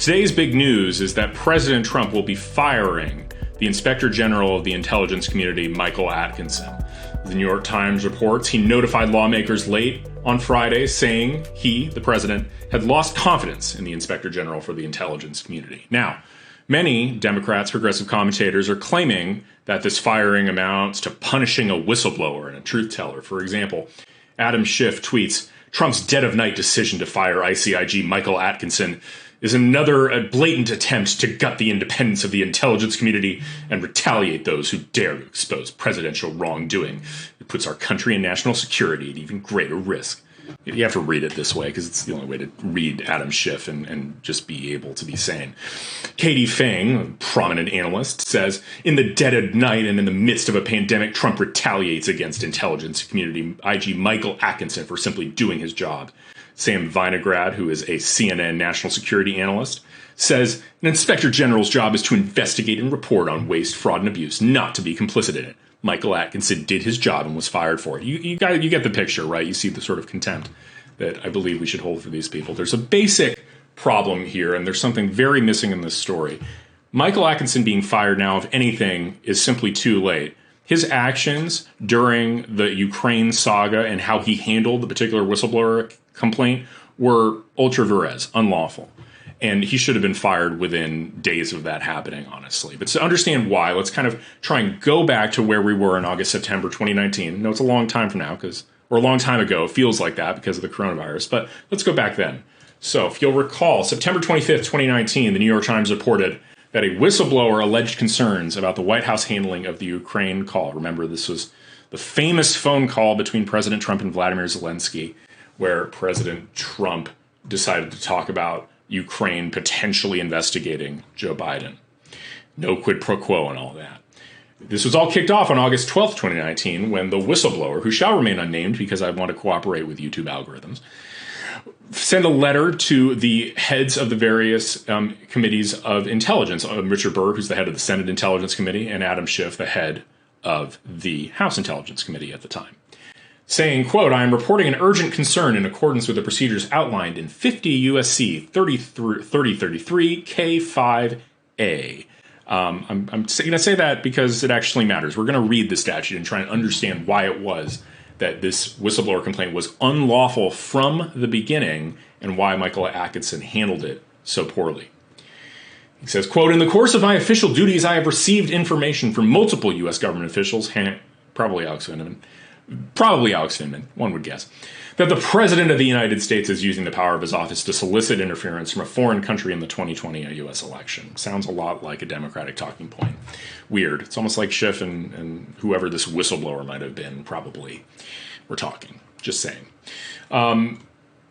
Today's big news is that President Trump will be firing the Inspector General of the intelligence community, Michael Atkinson. The New York Times reports he notified lawmakers late on Friday saying he, the president, had lost confidence in the Inspector General for the intelligence community. Now, many Democrats, progressive commentators are claiming that this firing amounts to punishing a whistleblower and a truth teller. For example, Adam Schiff tweets, Trump's dead-of-night decision to fire ICIG Michael Atkinson is another blatant attempt to gut the independence of the intelligence community and retaliate those who dare to expose presidential wrongdoing. It puts our country and national security at even greater risk. You have to read it this way because it's the only way to read Adam Schiff and just be able to be sane. Katie Fang, a prominent analyst, says, in the dead of night and in the midst of a pandemic, Trump retaliates against intelligence community IG Michael Atkinson for simply doing his job. Sam Vinograd, who is a CNN national security analyst, says an inspector general's job is to investigate and report on waste, fraud, and abuse, not to be complicit in it. Michael Atkinson did his job and was fired for it. You get the picture, right? You see the sort of contempt that I believe we should hold for these people. There's a basic problem here, and there's something very missing in this story. Michael Atkinson being fired now, if anything, is simply too late. His actions during the Ukraine saga and how he handled the particular whistleblower complaint were ultra vires, unlawful. And he should have been fired within days of that happening, honestly. But to understand why, let's kind of try and go back to where we were in August, September 2019. No, it's a long time from now, or a long time ago. It feels like that because of the coronavirus. But let's go back then. So if you'll recall, September 25th, 2019, the New York Times reported that a whistleblower alleged concerns about the White House handling of the Ukraine call. Remember, this was the famous phone call between President Trump and Vladimir Zelensky, where President Trump decided to talk about Ukraine potentially investigating Joe Biden. No quid pro quo and all that. This was all kicked off on August 12th, 2019, when the whistleblower, who shall remain unnamed because I want to cooperate with YouTube algorithms, sent a letter to the heads of the various committees of intelligence, Richard Burr, who's the head of the Senate Intelligence Committee, and Adam Schiff, the head of the House Intelligence Committee at the time, saying, quote, I am reporting an urgent concern in accordance with the procedures outlined in 50 U.S.C. 3033 K5A. I'm going to say that because it actually matters. We're going to read the statute and try and understand why it was that this whistleblower complaint was unlawful from the beginning and why Michael Atkinson handled it so poorly. He says, quote, in the course of my official duties, I have received information from multiple U.S. government officials, probably Alex Vindman, one would guess, that the President of the United States is using the power of his office to solicit interference from a foreign country in the 2020 U.S. election. Sounds a lot like a Democratic talking point. Weird. It's almost like Schiff and whoever this whistleblower might have been probably were talking. Just saying.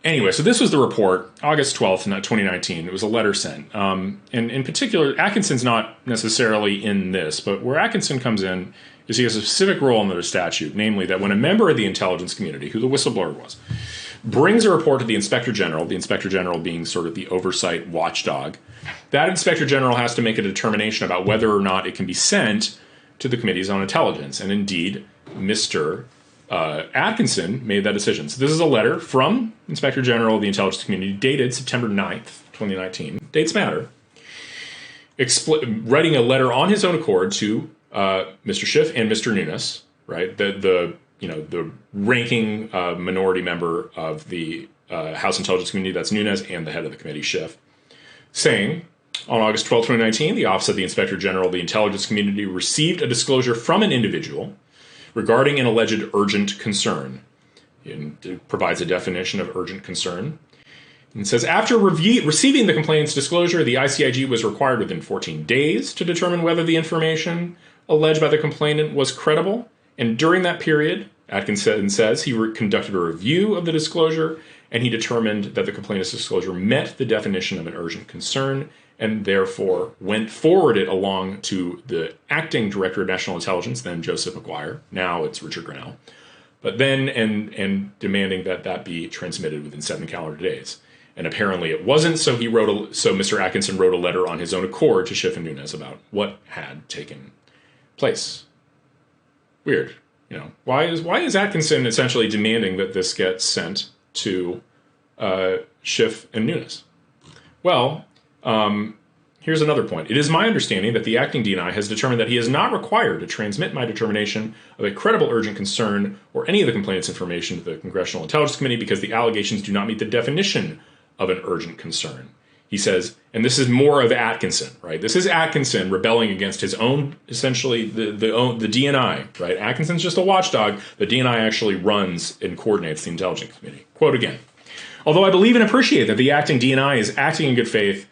Anyway, so this was the report, August 12th, 2019. It was a letter sent. And in particular, Atkinson's not necessarily in this, but where Atkinson comes in is he has a specific role under the statute, namely that when a member of the intelligence community, who the whistleblower was, brings a report to the Inspector General being sort of the oversight watchdog, that Inspector General has to make a determination about whether or not it can be sent to the Committees on Intelligence. And indeed, Mr. Atkinson made that decision. So this is a letter from Inspector General of the Intelligence Community dated September 9th, 2019. Dates matter. Writing a letter on his own accord to Mr. Schiff and Mr. Nunes, right? The ranking minority member of the House Intelligence Committee, that's Nunes, and the head of the committee, Schiff, saying, on August 12, 2019, the Office of the Inspector General of the Intelligence Community received a disclosure from an individual regarding an alleged urgent concern. It provides a definition of urgent concern. And says, after receiving the complaint's disclosure, the ICIG was required within 14 days to determine whether the information alleged by the complainant was credible. And during that period, Atkinson says he conducted a review of the disclosure, and he determined that the complainant's disclosure met the definition of an urgent concern, and therefore forwarded it along to the acting director of national intelligence, then Joseph McGuire. Now it's Richard Grenell. But then, and demanding that that be transmitted within 7 calendar days. And apparently it wasn't, so Mr. Atkinson wrote a letter on his own accord to Schiff and Nunes about what had taken place. Weird. Why is Atkinson essentially demanding that this gets sent to Schiff and Nunes? Well, Here's another point. It is my understanding that the acting DNI has determined that he is not required to transmit my determination of a credible urgent concern or any of the complainant's information to the Congressional Intelligence Committee because the allegations do not meet the definition of an urgent concern. He says, and this is more of Atkinson, right? This is Atkinson rebelling against his own, essentially, the DNI, right? Atkinson's just a watchdog. The DNI actually runs and coordinates the Intelligence Committee. Quote again. Although I believe and appreciate that the acting DNI is acting in good faith,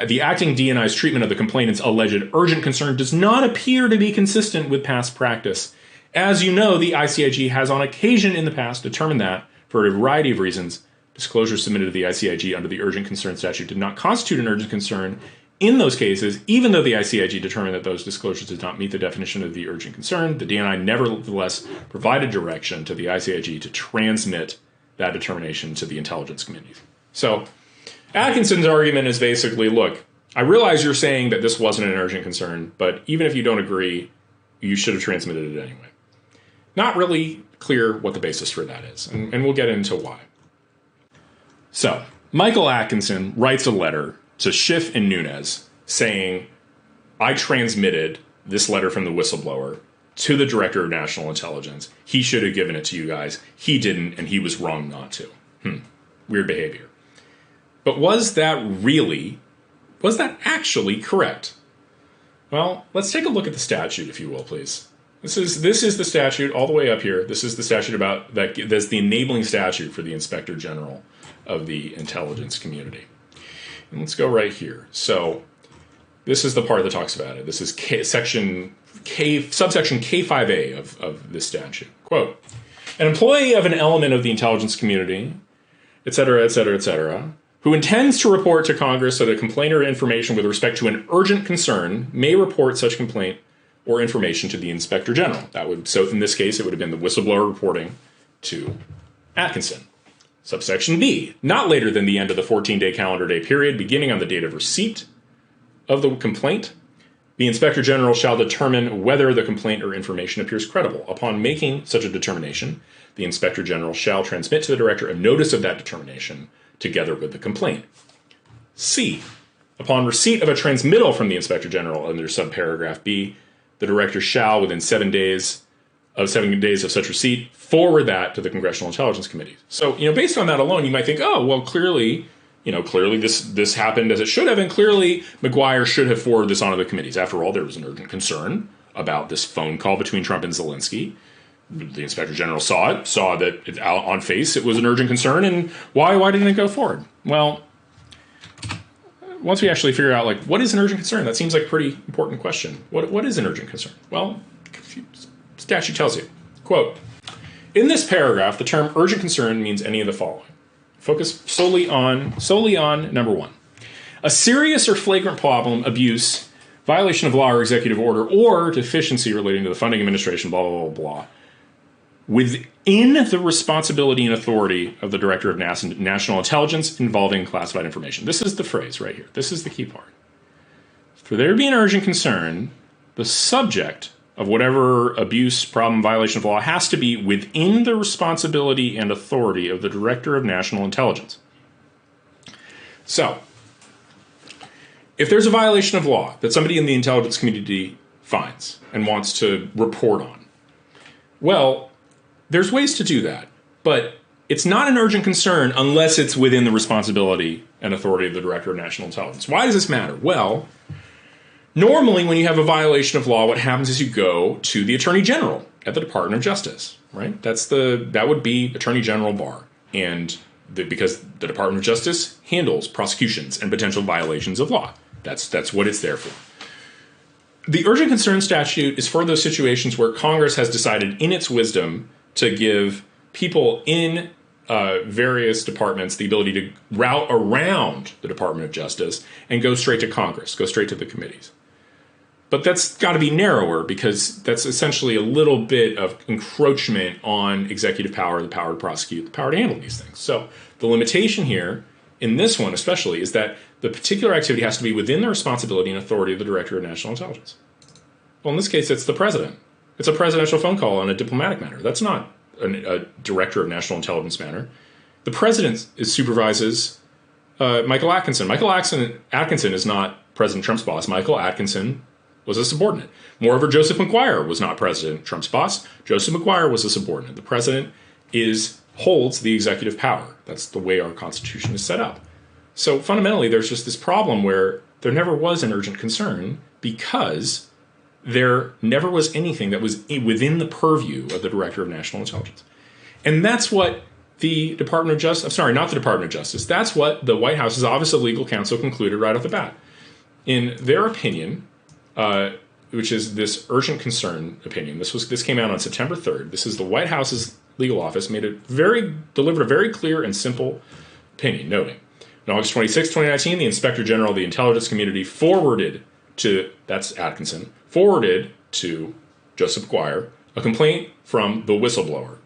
the acting DNI's treatment of the complainant's alleged urgent concern does not appear to be consistent with past practice. As you know, the ICIG has on occasion in the past determined that, for a variety of reasons, disclosures submitted to the ICIG under the urgent concern statute did not constitute an urgent concern. In those cases, even though the ICIG determined that those disclosures did not meet the definition of the urgent concern, the DNI nevertheless provided direction to the ICIG to transmit that determination to the Intelligence Committee. So, Atkinson's argument is basically, look, I realize you're saying that this wasn't an urgent concern, but even if you don't agree, you should have transmitted it anyway. Not really clear what the basis for that is, and we'll get into why. So, Michael Atkinson writes a letter to Schiff and Nunes saying, I transmitted this letter from the whistleblower to the Director of National Intelligence. He should have given it to you guys. He didn't, and he was wrong not to. Weird behavior. But was that actually correct? Well, let's take a look at the statute, if you will, please. This is the statute all the way up here. This is the statute about that. That's the enabling statute for the Inspector General of the intelligence community. And let's go right here. So this is the part that talks about it. This is subsection K5A of this statute. Quote, an employee of an element of the intelligence community, et cetera, who intends to report to Congress that a complaint or information with respect to an urgent concern may report such complaint or information to the Inspector General. So in this case, it would have been the whistleblower reporting to Atkinson. Subsection B, not later than the end of the 14-day calendar day period, beginning on the date of receipt of the complaint, the Inspector General shall determine whether the complaint or information appears credible. Upon making such a determination, the Inspector General shall transmit to the Director a notice of that determination together with the complaint. C, upon receipt of a transmittal from the Inspector General under subparagraph B, the Director shall, within 7 days of such receipt, forward that to the Congressional Intelligence Committee. So, based on that alone, you might think, oh, well, clearly this happened as it should have, and clearly McGuire should have forwarded this onto the committees. After all, there was an urgent concern about this phone call between Trump and Zelensky. The Inspector General saw that on face it was an urgent concern, and why didn't it go forward? Well, once we actually figure out, what is an urgent concern, that seems like a pretty important question. What is an urgent concern? Well, statute tells you. Quote, in this paragraph, the term urgent concern means any of the following. Focus solely on number one. A serious or flagrant problem, abuse, violation of law or executive order, or deficiency relating to the funding, administration, blah, blah, blah, blah, within the responsibility and authority of the Director of National Intelligence involving classified information. This is the phrase right here. This is the key part. For there to be an urgent concern, the subject of whatever abuse, problem, violation of law has to be within the responsibility and authority of the Director of National Intelligence. So, if there's a violation of law that somebody in the intelligence community finds and wants to report on, well, there's ways to do that, but it's not an urgent concern unless it's within the responsibility and authority of the Director of National Intelligence. Why does this matter? Well, normally when you have a violation of law, what happens is you go to the Attorney General at the Department of Justice, right? That would be Attorney General Barr, and because the Department of Justice handles prosecutions and potential violations of law. That's what it's there for. The urgent concern statute is for those situations where Congress has decided in its wisdom to give people in various departments the ability to route around the Department of Justice and go straight to Congress, go straight to the committees. But that's got to be narrower because that's essentially a little bit of encroachment on executive power, the power to prosecute, the power to handle these things. So the limitation here, in this one especially, is that the particular activity has to be within the responsibility and authority of the Director of National Intelligence. Well, in this case, it's the President. It's a presidential phone call on a diplomatic matter. That's not a Director of National Intelligence matter. The President supervises Michael Atkinson. Michael Atkinson is not President Trump's boss. Michael Atkinson was a subordinate. Moreover, Joseph McGuire was not President Trump's boss. Joseph McGuire was a subordinate. The president holds the executive power. That's the way our Constitution is set up. So fundamentally, there's just this problem where there never was an urgent concern because there never was anything that was within the purview of the Director of National Intelligence. And that's what the Department of Justice, I'm sorry, not the Department of Justice, that's what the White House's Office of Legal Counsel concluded right off the bat. In their opinion, which is this urgent concern opinion, this came out on September 3rd. This is the White House's legal office delivered a very clear and simple opinion, noting, on August 26, 2019, the Inspector General of the Intelligence Community that's Atkinson, forwarded to Joseph McGuire a complaint from the whistleblower.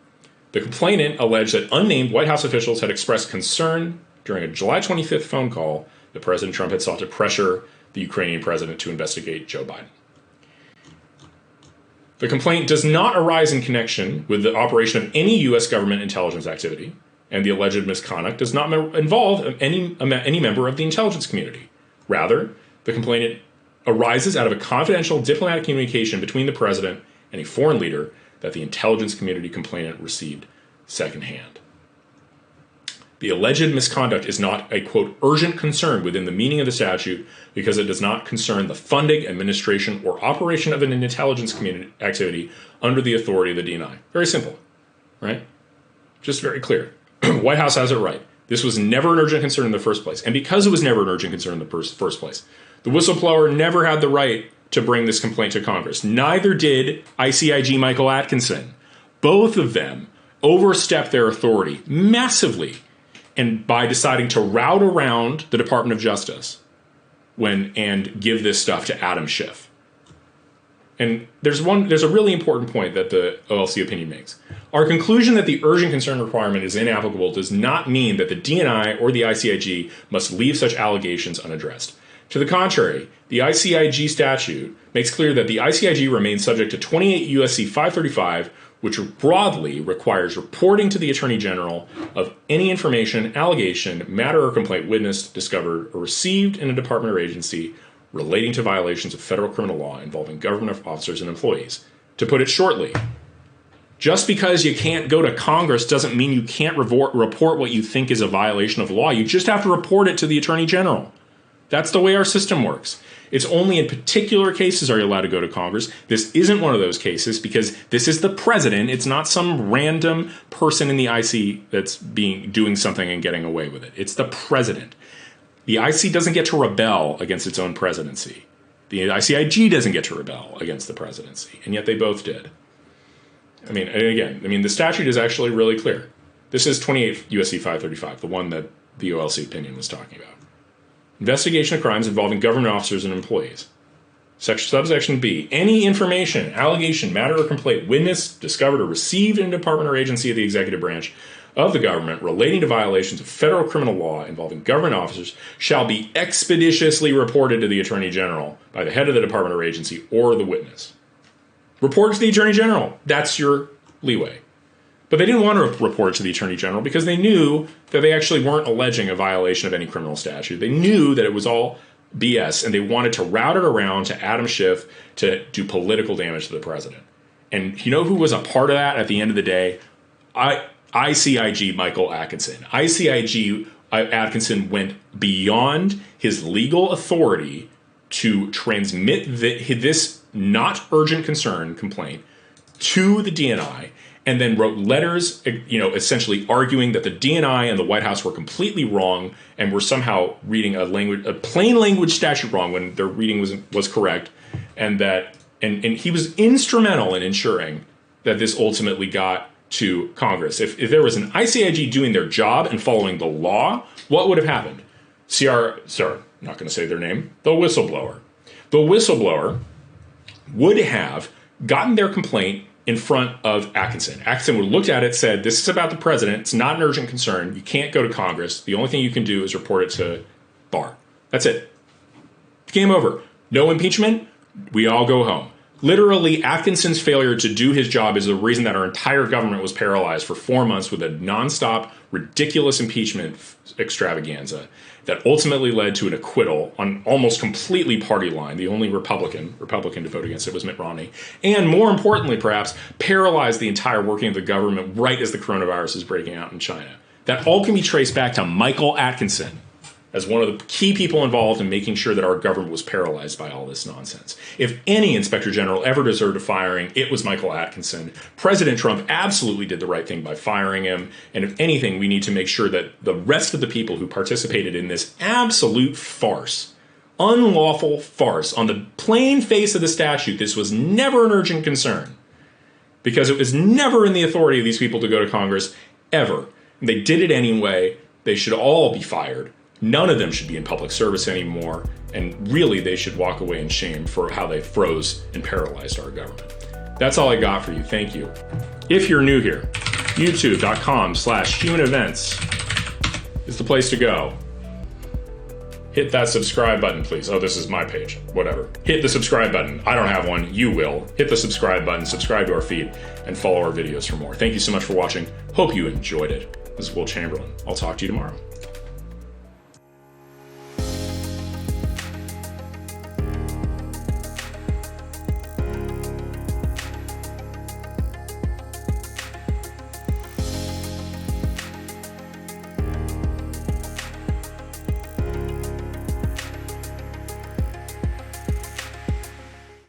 The complainant alleged that unnamed White House officials had expressed concern during a July 25th phone call that President Trump had sought to pressure the Ukrainian president to investigate Joe Biden. The complaint does not arise in connection with the operation of any U.S. government intelligence activity, and the alleged misconduct does not involve any member of the intelligence community. Rather, the complaint arises out of a confidential diplomatic communication between the president and a foreign leader that the intelligence community complainant received secondhand. The alleged misconduct is not a, quote, urgent concern within the meaning of the statute because it does not concern the funding, administration, or operation of an intelligence community activity under the authority of the DNI. Very simple, right? Just very clear. White House has it right. This was never an urgent concern in the first place. And because it was never an urgent concern in the first place, the whistleblower never had the right to bring this complaint to Congress. Neither did ICIG Michael Atkinson. Both of them overstepped their authority massively and by deciding to route around the Department of Justice and give this stuff to Adam Schiff. And there's a really important point that the OLC opinion makes. Our conclusion that the urgent concern requirement is inapplicable does not mean that the DNI or the ICIG must leave such allegations unaddressed. To the contrary, the ICIG statute makes clear that the ICIG remains subject to 28 U.S.C. 535, which broadly requires reporting to the Attorney General of any information, allegation, matter, or complaint witnessed, discovered, or received in a department or agency relating to violations of federal criminal law involving government officers and employees. To put it shortly, just because you can't go to Congress doesn't mean you can't report what you think is a violation of law. You just have to report it to the Attorney General. That's the way our system works. It's only in particular cases are you allowed to go to Congress. This isn't one of those cases because this is the president. It's not some random person in the IC that's doing something and getting away with it. It's the president. The IC doesn't get to rebel against its own presidency. The ICIG doesn't get to rebel against the presidency, and yet they both did. The statute is actually really clear. This is 28 U.S.C. 535, the one that the OLC opinion was talking about. Investigation of crimes involving government officers and employees. Subsection B, any information, allegation, matter, or complaint witnessed, discovered, or received in a department or agency of the executive branch of the government relating to violations of federal criminal law involving government officers shall be expeditiously reported to the Attorney General by the head of the department or agency or the witness. Report to the Attorney General. That's your leeway. But they didn't want to report it to the Attorney General because they knew that they actually weren't alleging a violation of any criminal statute. They knew that it was all BS, and they wanted to route it around to Adam Schiff to do political damage to the president. And you know who was a part of that at the end of the day? ICIG Michael Atkinson. ICIG Atkinson went beyond his legal authority to transmit this not urgent concern complaint to the DNI, and then wrote letters, essentially arguing that the DNI and the White House were completely wrong and were somehow reading a plain language statute wrong when their reading was correct, and he was instrumental in ensuring that this ultimately got to Congress. If there was an ICIG doing their job and following the law, what would have happened? Not going to say their name, the whistleblower. The whistleblower would have gotten their complaint in front of Atkinson. Atkinson would have looked at it, said, this is about the president. It's not an urgent concern. You can't go to Congress. The only thing you can do is report it to Barr. That's it. Game over. No impeachment. We all go home. Literally, Atkinson's failure to do his job is the reason that our entire government was paralyzed for 4 months with a nonstop, ridiculous impeachment extravaganza that ultimately led to an acquittal on almost completely party line. The only Republican to vote against it was Mitt Romney. And more importantly, perhaps, paralyzed the entire working of the government right as the coronavirus is breaking out in China. That all can be traced back to Michael Atkinson as one of the key people involved in making sure that our government was paralyzed by all this nonsense. If any inspector general ever deserved a firing, it was Michael Atkinson. President Trump absolutely did the right thing by firing him. And if anything, we need to make sure that the rest of the people who participated in this absolute farce, unlawful farce, on the plain face of the statute, this was never an urgent concern. Because it was never in the authority of these people to go to Congress, ever. And they did it anyway. They should all be fired. None of them should be in public service anymore, and really they should walk away in shame for how they froze and paralyzed our government. That's all I got for you. Thank you. If you're new here, youtube.com/human events is the place to go. Hit that subscribe button, please. Oh, this is my page. Whatever. Hit the subscribe button. I don't have one. You will. Hit the subscribe button, subscribe to our feed, and follow our videos for more. Thank you so much for watching. Hope you enjoyed it. This is Will Chamberlain. I'll talk to you tomorrow.